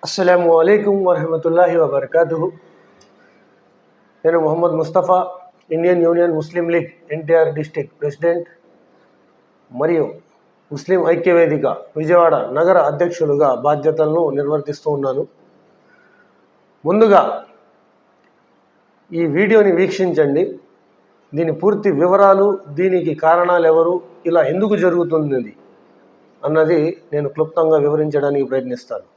अस्सलामुअलैकुम वरहमतुल्लाहि वबरकातुहु। నేను మొహమ్మద్ ముస్తఫా, ఇండియన్ యూనియన్ ముస్లిం లీగ్ ఎన్టీఆర్ డిస్ట్రిక్ట్ ప్రెసిడెంట్ మరియు ముస్లిం ఐక్యవేదిక విజయవాడ నగర అధ్యక్షులుగా బాధ్యతలను నిర్వర్తిస్తూ ఉన్నాను. ముందుగా ఈ వీడియోని వీక్షించండి. దీని పూర్తి వివరాలు, దీనికి కారణాలు ఎవరు, ఇలా ఎందుకు జరుగుతుంది అన్నది నేను క్లుప్తంగా వివరించడానికి ప్రయత్నిస్తాను.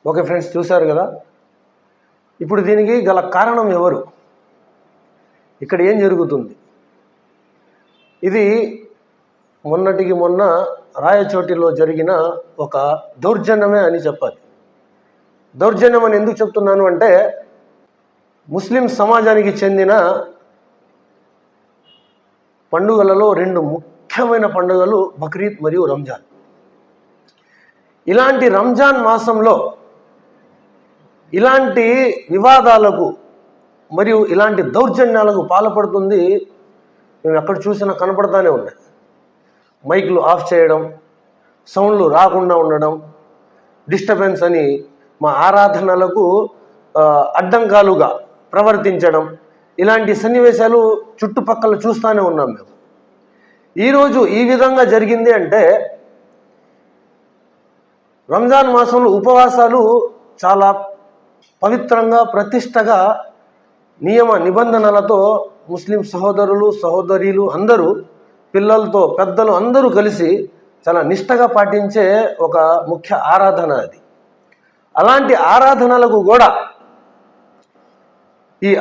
ఓకే ఫ్రెండ్స్, చూశారు కదా. ఇప్పుడు దీనికి గల కారణం ఎవరు, ఇక్కడ ఏం జరుగుతుంది? ఇది మొన్నటికి మొన్న రాయచోటిలో జరిగిన ఒక దౌర్జన్యమే అని చెప్పాలి. దౌర్జన్యం అని ఎందుకు చెప్తున్నాను అంటే, ముస్లిం సమాజానికి చెందిన పండుగలలో రెండు ముఖ్యమైన పండుగలు బక్రీద్ మరియు రంజాన్. ఇలాంటి రంజాన్ మాసంలో ఇలాంటి వివాదాలకు మరియు ఇలాంటి దౌర్జన్యాలకు పాల్పడుతుంది మేము ఎక్కడ చూసినా కనపడతానే ఉన్నాయి. మైకులు ఆఫ్ చేయడం, సౌండ్లు రాకుండా ఉండడం, డిస్టర్బెన్స్ అని మా ఆరాధనలకు అడ్డంకాలుగా ప్రవర్తించడం, ఇలాంటి సన్నివేశాలు చుట్టుపక్కల చూస్తూనే ఉన్నాం మేము. ఈరోజు ఈ విధంగా జరిగింది అంటే, రంజాన్ మాసంలో ఉపవాసాలు చాలా పవిత్రంగా, ప్రతిష్టగా, నియమ నిబంధనలతో ముస్లిం సహోదరులు సహోదరీలు అందరూ, పిల్లలతో పెద్దలు అందరూ కలిసి చాలా నిష్టగా పాటించే ఒక ముఖ్య ఆరాధన అది. అలాంటి ఆరాధనలకు కూడా ఈ